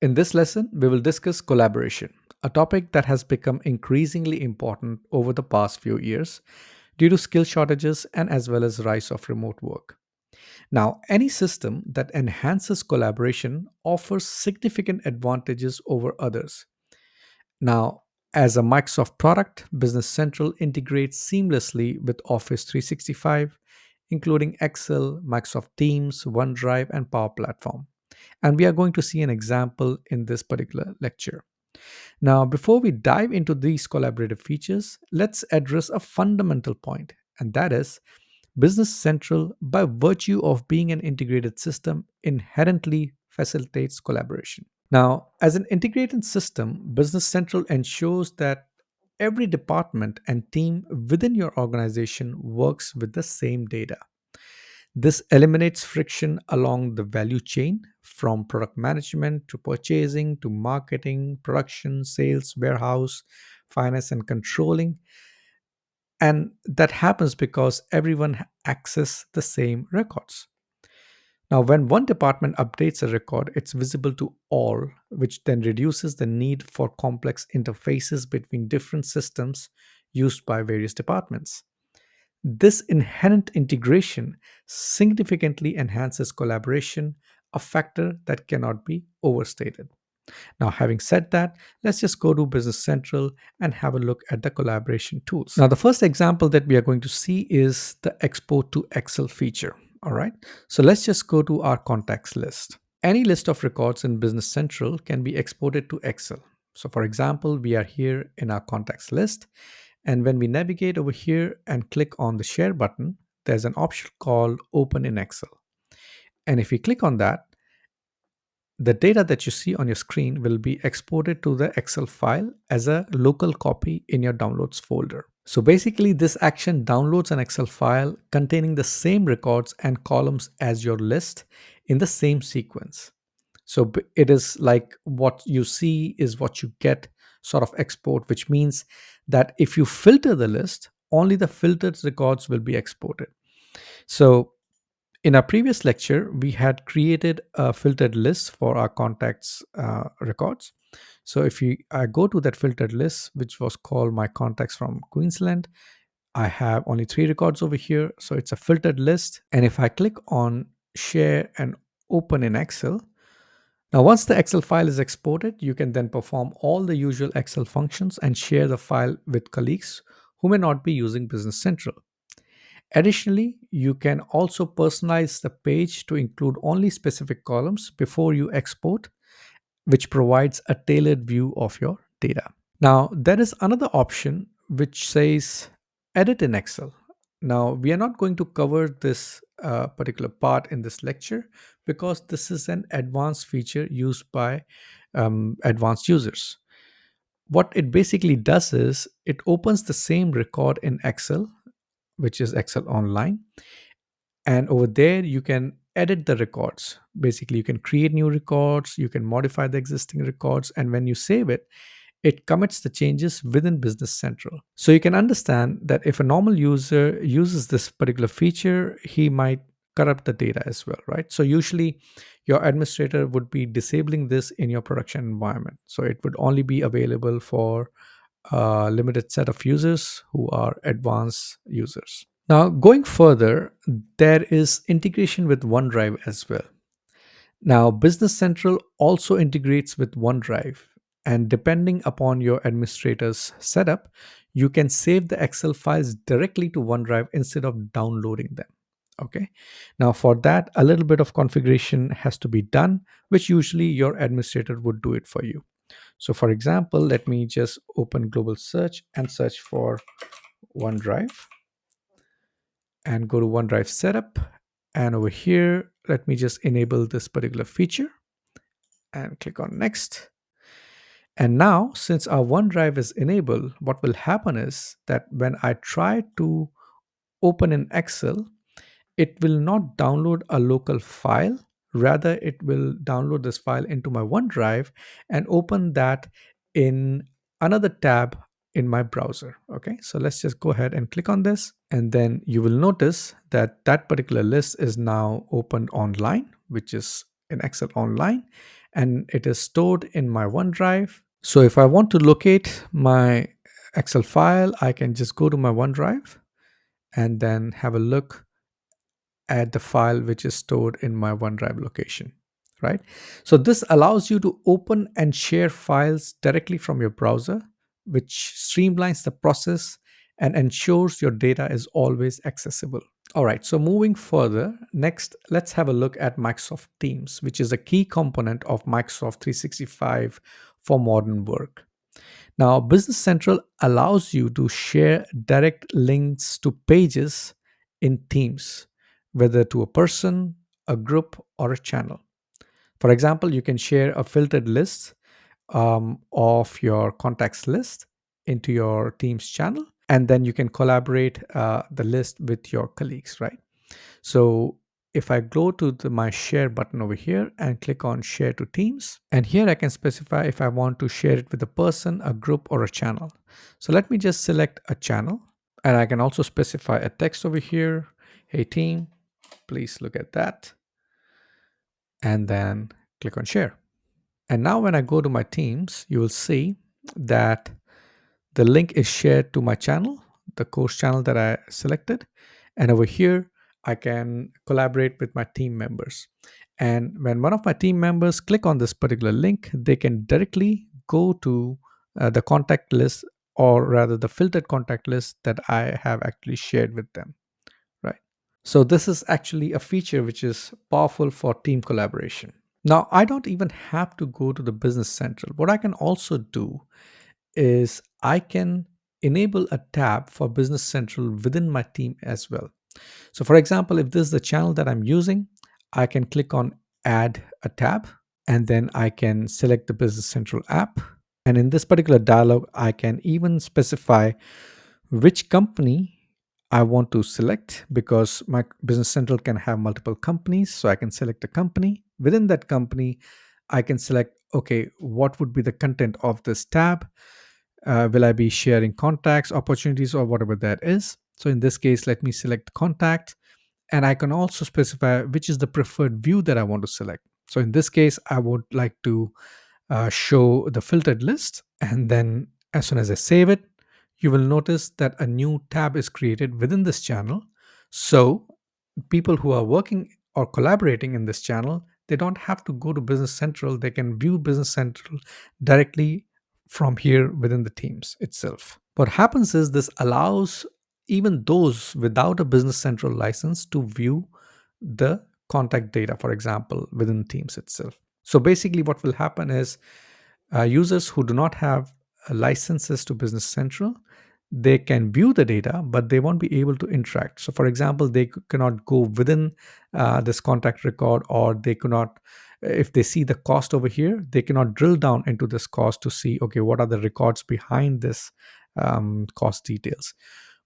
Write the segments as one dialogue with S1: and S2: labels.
S1: In this lesson, we will discuss collaboration, a topic that has become increasingly important over the past few years due to skill shortages and as well as rise of remote work. Now, any system that enhances collaboration offers significant advantages over others. Now, as a Microsoft product, Business Central integrates seamlessly with Office 365, including Excel, Microsoft Teams, OneDrive, and Power Platform. And we are going to see an example in this particular lecture. Now, before we dive into these collaborative features, let's address a fundamental point, and that is Business Central, by virtue of being an integrated system, inherently facilitates collaboration. Now, as an integrated system, Business Central ensures that every department and team within your organization works with the same data. This eliminates friction along the value chain from product management to purchasing to marketing, production, sales, warehouse, finance, and controlling. And that happens because everyone access the same records. Now, when one department updates a record, it's visible to all, which then reduces the need for complex interfaces between different systems used by various departments. This inherent integration significantly enhances collaboration, a factor that cannot be overstated. Now, having said that, let's just go to Business Central and have a look at the collaboration tools. Now, the first example that we are going to see is the export to Excel feature. All right. So let's just go to our contacts list. Any list of records in Business Central can be exported to Excel. So, for example, we are here in our contacts list. And when we navigate over here and click on the share button, there's an option called Open in Excel. And if we click on that, the data that you see on your screen will be exported to the Excel file as a local copy in your downloads folder. So basically, this action downloads an Excel file containing the same records and columns as your list in the same sequence. So it is like what you see is what you get sort of export, which means that if you filter the list, only the filtered records will be exported. So in our previous lecture, we had created a filtered list for our contacts records. So if I go to that filtered list, which was called my contacts from Queensland, I have only 3 records over here. So it's a filtered list. And if I click on share and open in Excel, now once the Excel file is exported, you can then perform all the usual Excel functions and share the file with colleagues who may not be using Business Central. Additionally, you can also personalize the page to include only specific columns before you export, which provides a tailored view of your data. Now, there is another option which says edit in Excel. Now, we are not going to cover this particular part in this lecture because this is an advanced feature used by advanced users. What it basically does is it opens the same record in Excel, which is Excel Online, and over there you can edit the records. Basically, you can create new records, you can modify the existing records, and when you save it, it commits the changes within Business Central. So you can understand that if a normal user uses this particular feature, he might corrupt the data as well, right? So usually your administrator would be disabling this in your production environment. So it would only be available for a limited set of users who are advanced users. Now, going further, there is integration with OneDrive as well. Now, Business Central also integrates with OneDrive, and depending upon your administrator's setup, you can save the Excel files directly to OneDrive instead of downloading them. Okay. Now, for that, a little bit of configuration has to be done, which usually your administrator would do it for you. So, for example, let me just open Global Search and search for OneDrive and go to OneDrive Setup. And over here, let me just enable this particular feature and click on Next. And now, since our OneDrive is enabled, what will happen is that when I try to open in Excel, it will not download a local file. Rather, it will download this file into my OneDrive and open that in another tab in my browser. Okay, so let's just go ahead and click on this. And then you will notice that that particular list is now opened online, which is in Excel Online. and it is stored in my OneDrive. So if I want to locate my Excel file, I can just go to my OneDrive and then have a look at the file which is stored in my OneDrive location, right? So this allows you to open and share files directly from your browser, which streamlines the process and ensures your data is always accessible. All right, so moving further, next let's have a look at Microsoft Teams, which is a key component of Microsoft 365 for modern work. Now, Business Central allows you to share direct links to pages in Teams, whether to a person, a group, or a channel. For example, you can share a filtered list of your contacts list into your Teams channel, and then you can collaborate the list with your colleagues, right? So if I go to my share button over here and click on share to Teams, and here I can specify if I want to share it with a person, a group, or a channel. So let me just select a channel, and I can also specify a text over here. Hey team, please look at that, and then click on share. And now when I go to my Teams, you will see that the link is shared to my channel, the course channel that I selected. And over here, I can collaborate with my team members. And when one of my team members click on this particular link, they can directly go to the contact list, or rather the filtered contact list that I have actually shared with them, right? So this is actually a feature which is powerful for team collaboration. Now, I don't even have to go to the Business Central. What I can also do is I can enable a tab for Business Central within my team as well. So, for example, if this is the channel that I'm using, I can click on Add a tab, and then I can select the Business Central app. And in this particular dialog, I can even specify which company I want to select, because my Business Central can have multiple companies. So I can select a company. Within that company, I can select, okay, what would be the content of this tab? Will I be sharing contacts, opportunities, or whatever that is? So in this case, let me select contact, and I can also specify which is the preferred view that I want to select. So in this case, I would like to show the filtered list, and then as soon as I save it, you will notice that a new tab is created within this channel. So people who are working or collaborating in this channel, they don't have to go to Business Central. They can view Business Central directly from here within the Teams itself. What happens is this allows even those without a Business Central license to view the contact data, for example, within Teams itself. So basically, what will happen is users who do not have licenses to Business Central, they can view the data, but they won't be able to interact. So, for example, they cannot go within this contact record, or they cannot, if they see the cost over here, they cannot drill down into this cost to see, okay, what are the records behind this cost details.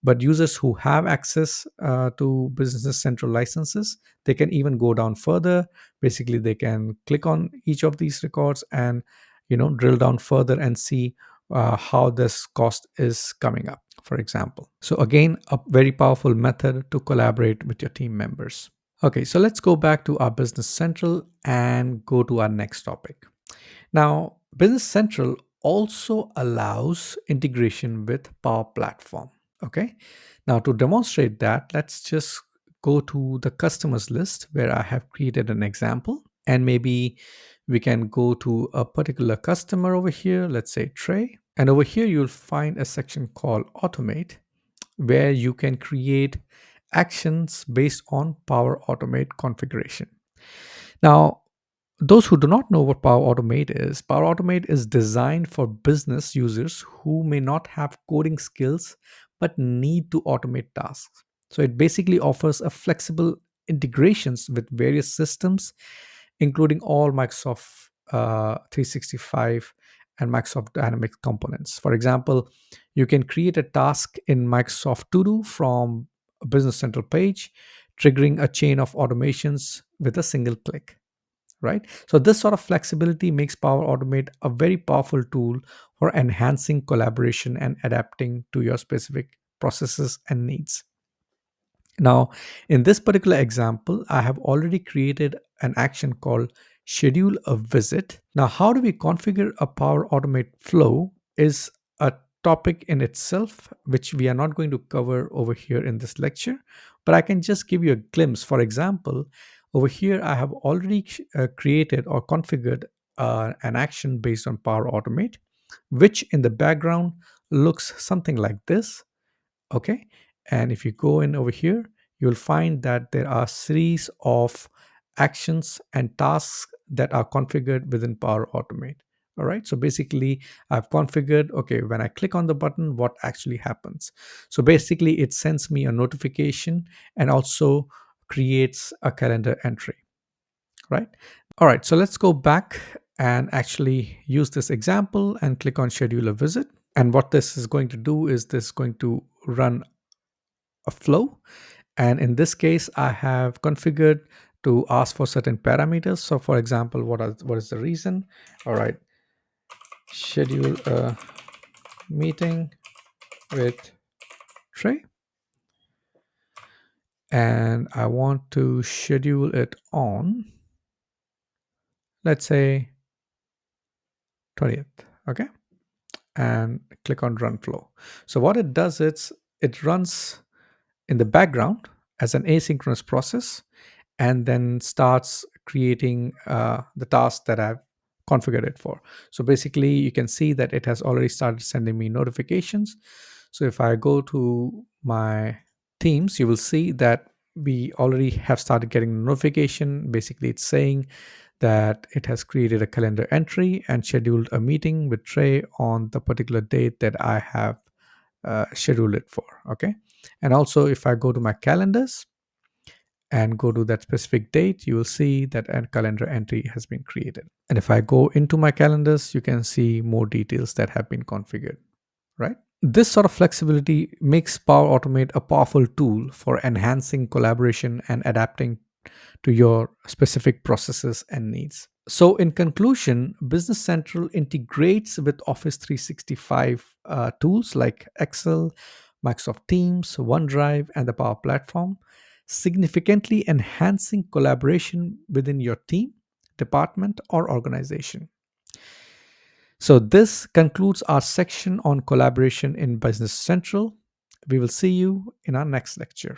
S1: But users who have access to Business Central licenses, they can even go down further. Basically, they can click on each of these records and drill down further and see how this cost is coming up, for example. So again, a very powerful method to collaborate with your team members. Okay, so let's go back to our Business Central and go to our next topic. Now, Business Central also allows integration with Power Platform. Okay, now to demonstrate that, let's just go to the customers list where I have created an example, and maybe we can go to a particular customer over here, let's say Trey. And over here, you'll find a section called Automate, where you can create actions based on Power Automate configuration. Now, those who do not know what Power Automate is, Power Automate is designed for business users who may not have coding skills but need to automate tasks. So it basically offers a flexible integrations with various systems, including all Microsoft 365 and Microsoft Dynamics components. For example, you can create a task in Microsoft To Do from a Business Central page, triggering a chain of automations with a single click, right? So this sort of flexibility makes Power Automate a very powerful tool for enhancing collaboration and adapting to your specific processes and needs. Now, in this particular example, I have already created an action called schedule a visit. Now, how do we configure a Power Automate flow is a topic in itself, which we are not going to cover over here in this lecture, but I can just give you a glimpse. For example, over here, I have already created or configured an action based on Power Automate, which in the background looks something like this. Okay, and if you go in over here, you'll find that there are series of actions and tasks that are configured within Power Automate. All right, so basically I've configured, okay, when I click on the button, what actually happens. So basically it sends me a notification and also creates a calendar entry, right? All right, so let's go back and actually use this example and click on schedule a visit. And what this is going to do is this is going to run a flow. And in this case, I have configured to ask for certain parameters. So for example, what is the reason? All right, schedule a meeting with Trey. And I want to schedule it on, let's say, 20th. Okay. And click on run flow. So what it does is it runs in the background as an asynchronous process and then starts creating the task that I've configured it for. So basically, you can see that it has already started sending me notifications. So if I go to my Teams, you will see that we already have started getting a notification. Basically, it's saying that it has created a calendar entry and scheduled a meeting with Trey on the particular date that I have scheduled it for. Okay. And also, if I go to my calendars, and go to that specific date, you will see that a calendar entry has been created. And if I go into my calendars, you can see more details that have been configured, right? This sort of flexibility makes Power Automate a powerful tool for enhancing collaboration and adapting to your specific processes and needs. So, in conclusion, Business Central integrates with Office 365 tools like Excel, Microsoft Teams, OneDrive, and the Power Platform, significantly enhancing collaboration within your team, department, or organization. So, this concludes our section on collaboration in Business Central. We will see you in our next lecture.